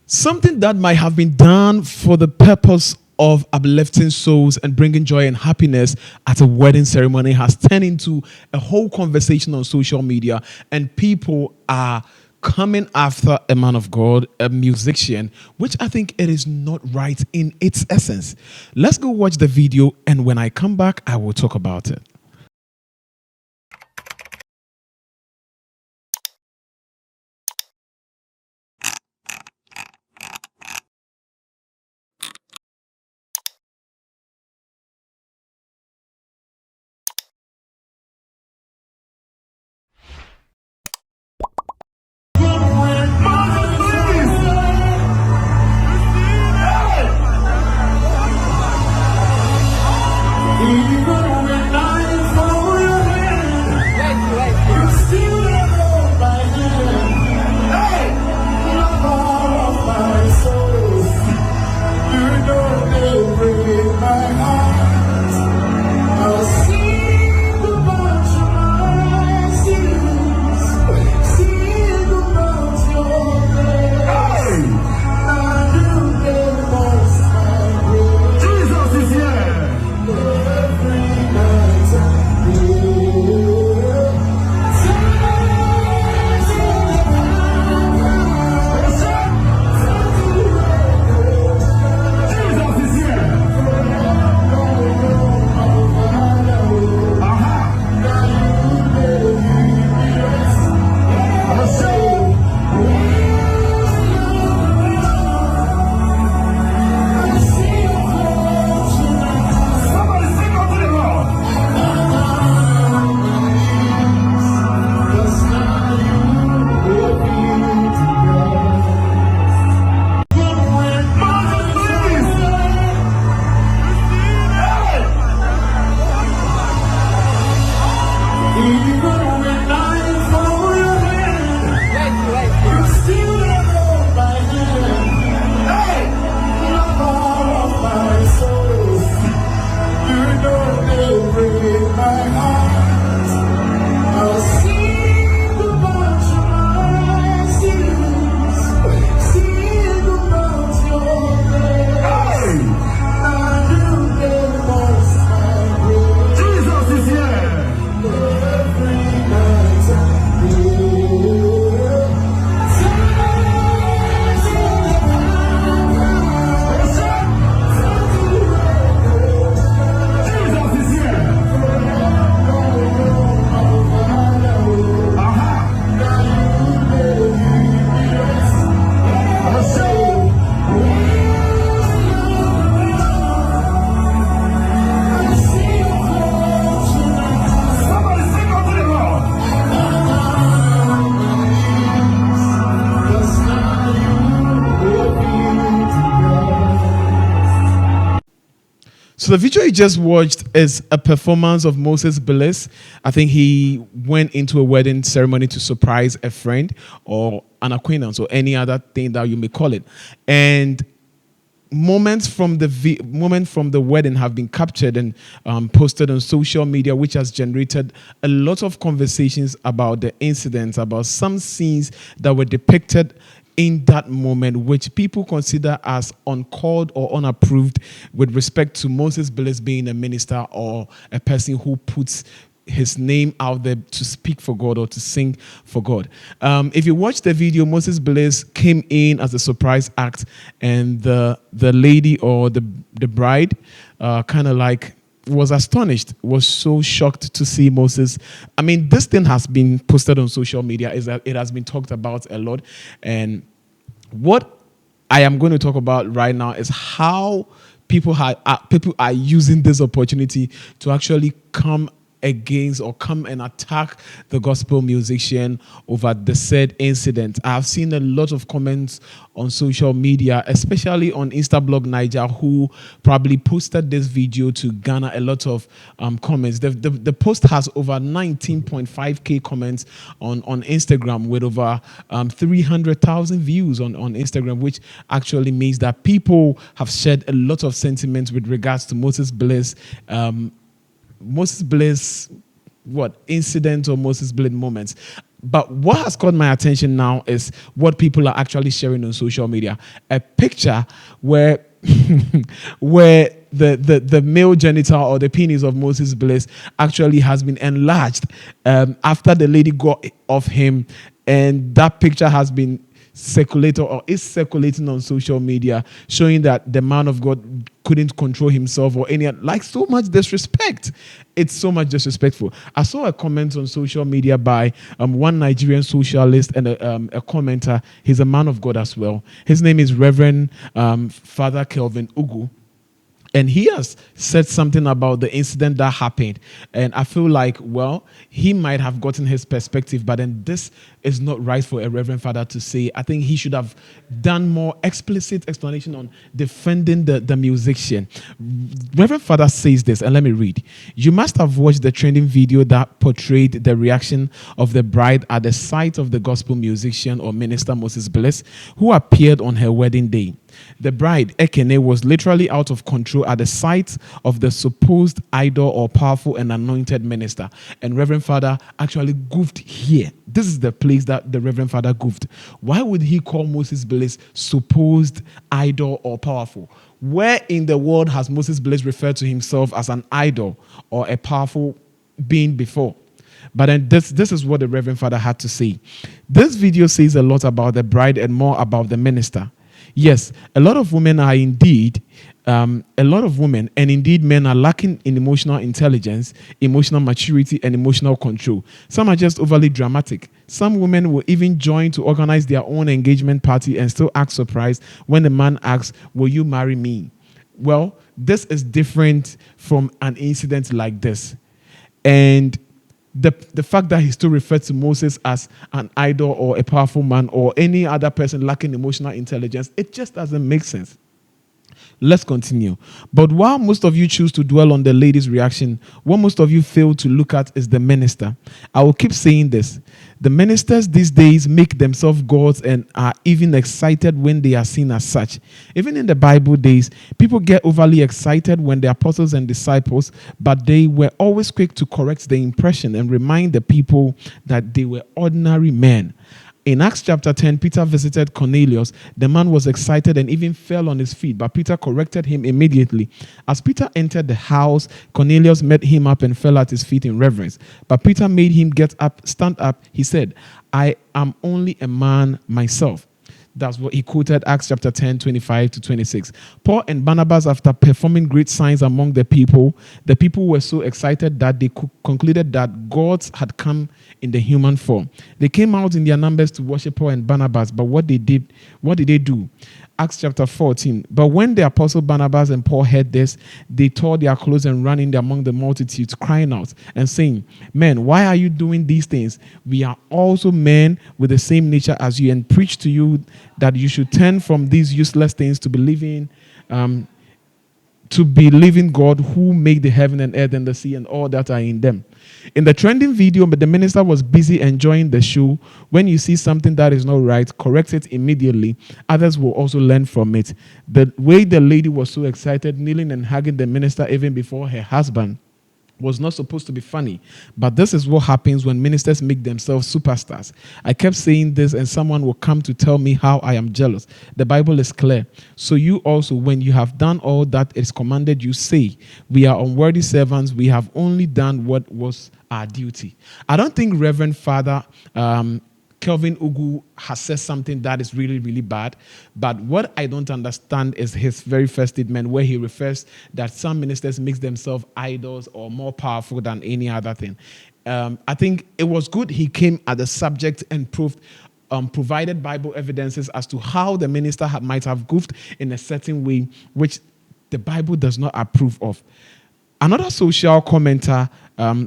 Something that might have been done for the purpose of uplifting souls and bringing joy and happiness at a wedding ceremony has turned into a whole conversation on social media, and people are coming after a man of God, a musician, which I think it is not right in its essence. Let's go watch the video, and when I come back, I will talk about it. So the video you just watched is a performance of Moses Bliss. I think he went into a wedding ceremony to surprise a friend or an acquaintance or any other thing that you may call it. And moments from the wedding have been captured and posted on social media, which has generated a lot of conversations about the incidents, about some scenes that were depicted in that moment, which people consider as uncalled or unapproved with respect to Moses Bliss being a minister or a person who puts his name out there to speak for God or to sing for God. If you watch the video, Moses Bliss came in as a surprise act, and the lady or the bride kind of like was astonished, was so shocked to see Moses. I mean, this thing has been posted on social media, is that it has been talked about a lot. And what I am going to talk about right now is how people are using this opportunity to actually come against or come and attack the gospel musician over the said incident. I've seen a lot of comments on social media, especially on Instablog Niger, who probably posted this video to garner a lot of comments. The post has over 19.5k comments on Instagram, with over 300,000 views on Instagram, which actually means that people have shared a lot of sentiments with regards to Moses Bliss incident or Moses Bliss moments. But what has caught my attention now is what people are actually sharing on social media. A picture where where the male genital or the penis of Moses Bliss actually has been enlarged after the lady got off him, and that picture has been circulated or is circulating on social media, showing that the man of God couldn't control himself or any, like, so much disrespect. It's so much disrespectful. I saw a comment on social media by one Nigerian socialist and a commenter. He's a man of God as well. His name is Reverend Father Kelvin Ugu. And he has said something about the incident that happened. And I feel like, well, he might have gotten his perspective, but then this is not right for a reverend father to say. I think he should have done more explicit explanation on defending the musician. Reverend Father says this, and let me read. You must have watched the trending video that portrayed the reaction of the bride at the sight of the gospel musician or minister Moses Bliss, who appeared on her wedding day. The bride, Ekene, was literally out of control at the sight of the supposed idol or powerful and anointed minister. And Reverend Father actually goofed here. This is the place that the Reverend Father goofed. Why would he call Moses Bliss supposed idol or powerful? Where in the world has Moses Bliss referred to himself as an idol or a powerful being before? But then this is what the Reverend Father had to say. This video says a lot about the bride and more about the minister. Yes, a lot of women and indeed men are lacking in emotional intelligence, emotional maturity, and emotional control. Some are just overly dramatic. Some women will even join to organize their own engagement party and still act surprised when the man asks, "Will you marry me?" Well, this is different from an incident like this. And the fact that he still referred to Moses as an idol or a powerful man or any other person lacking emotional intelligence, it just doesn't make sense. Let's continue. But while most of you choose to dwell on the lady's reaction, what most of you fail to look at is the minister. I will keep saying this. The ministers these days make themselves gods and are even excited when they are seen as such. Even in the Bible days, people get overly excited when the apostles and disciples, but they were always quick to correct the impression and remind the people that they were ordinary men. In Acts chapter 10, Peter visited Cornelius. The man was excited and even fell on his feet, but Peter corrected him immediately. As Peter entered the house, Cornelius met him up and fell at his feet in reverence. But Peter made him get up, stand up. He said, "I am only a man myself." That's what he quoted, Acts chapter 10, 25 to 26. Paul and Barnabas, after performing great signs among the people were so excited that they concluded that God had come in the human form. They came out in their numbers to worship Paul and Barnabas, but what did they do? Acts chapter 14. But when the apostle Barnabas and Paul heard this, they tore their clothes and ran in among the multitudes, crying out and saying, "Men, why are you doing these things? We are also men with the same nature as you, and preach to you that you should turn from these useless things to believing God who made the heaven and earth and the sea and all that are in them." In the trending video, the minister was busy enjoying the show. When you see something that is not right, correct it immediately. Others will also learn from it. The way the lady was so excited, kneeling and hugging the minister even before her husband, was not supposed to be funny. But this is what happens when ministers make themselves superstars. I kept saying this, and someone will come to tell me how I am jealous. The Bible is clear. So you also, when you have done all that is commanded, you say, "We are unworthy servants. We have only done what was our duty." I don't think Reverend Father Kelvin Ugu has said something that is really, really bad. But what I don't understand is his very first statement where he refers that some ministers make themselves idols or more powerful than any other thing. I think it was good he came at the subject and provided Bible evidences as to how the minister might have goofed in a certain way, which the Bible does not approve of. Another social commenter,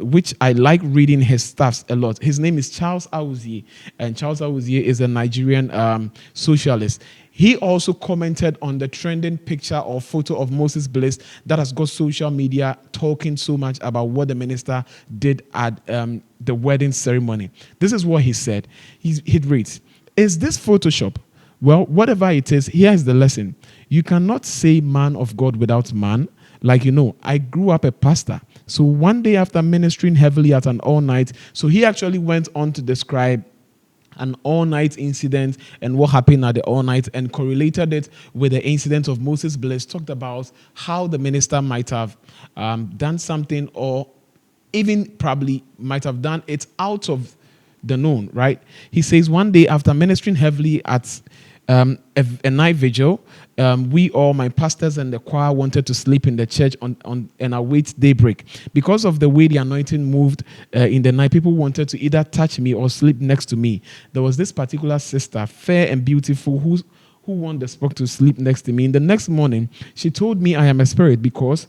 which I like reading his stuffs a lot. His name is Charles Awuzie, and Charles Awuzie is a Nigerian socialist. He also commented on the trending picture or photo of Moses Bliss that has got social media talking so much about what the minister did at the wedding ceremony. This is what he said. He reads, "Is this Photoshop? Well, whatever it is, here is the lesson. You cannot say man of God without man. Like, I grew up a pastor. So one day after ministering heavily at an all night, so he actually went on to describe an all-night incident and what happened at the all-night, and correlated it with the incident of Moses Bliss. Talked about how the minister might have done something, or even probably might have done it out of the known, right? He says one day after ministering heavily at a night vigil, we all, my pastors and the choir, wanted to sleep in the church and await daybreak. Because of the way the anointing moved in the night, people wanted to either touch me or sleep next to me. There was this particular sister, fair and beautiful, who won the spot to sleep next to me. In the next morning, she told me I am a spirit because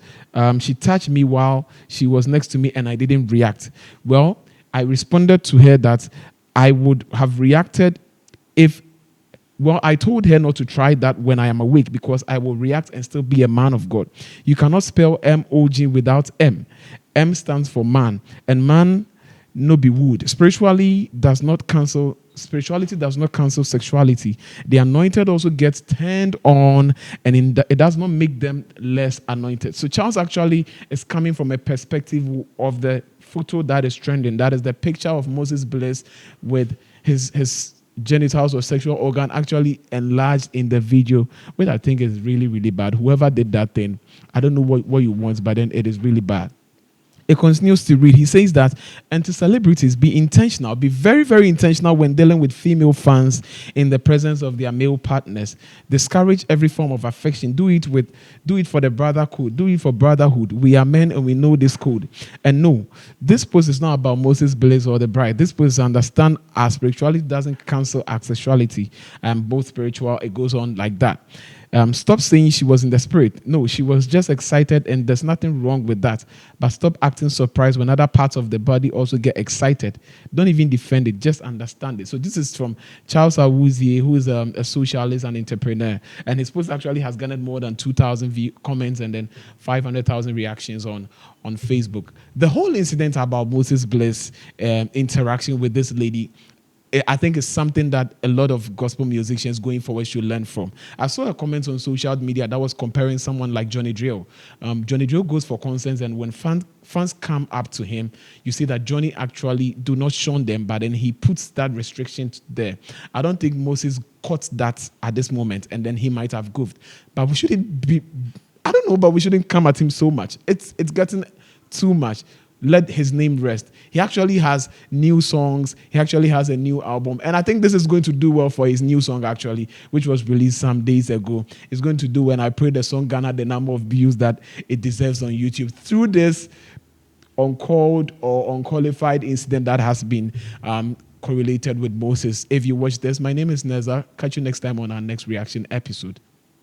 she touched me while she was next to me and I didn't react. Well, I responded to her that I would have reacted if, well, I told her not to try that when I am awake because I will react and still be a man of God. You cannot spell M-O-G without M. M stands for man, and man no be wood. Spirituality does not cancel sexuality. The anointed also gets turned on, and it does not make them less anointed. So Charles actually is coming from a perspective of the photo that is trending. That is the picture of Moses Bliss with his genitals or sexual organ actually enlarged in the video, which I think is really, really bad. Whoever did that thing, I don't know what you want, but then it is really bad. It continues to read. He says that, and to celebrities, be intentional, be very, very intentional when dealing with female fans in the presence of their male partners. Discourage every form of affection. Do it for the brother code. Do it for brotherhood. We are men and we know this code. And no, this post is not about Moses Bliss or the bride. This post is understand our spirituality doesn't cancel our sexuality. And both spiritual, it goes on like that. Stop saying she was in the spirit. No, she was just excited, and there's nothing wrong with that. But stop acting surprised when other parts of the body also get excited. Don't even defend it, just understand it. So this is from Charles Awuzie, who is a socialist and entrepreneur. And his post actually has garnered more than 2,000 comments and then 500,000 reactions on Facebook. The whole incident about Moses Bliss interaction with this lady, I think it's something that a lot of gospel musicians going forward should learn from. I saw a comment on social media that was comparing someone like Johnny Drill. Johnny Drill goes for concerts, and when fans come up to him, you see that Johnny actually do not shun them, but then he puts that restriction there. I don't think Moses caught that at this moment, and then he might have goofed. But we shouldn't be, I don't know, but we shouldn't come at him so much. It's gotten too much. Let his name rest. He actually has new songs. He actually has a new album. And I think this is going to do well for his new song, actually, which was released some days ago. It's going to do when I pray the song garnered the number of views that it deserves on YouTube through this uncalled or unqualified incident that has been correlated with Moses. If you watch this, my name is Neza. Catch you next time on our next reaction episode.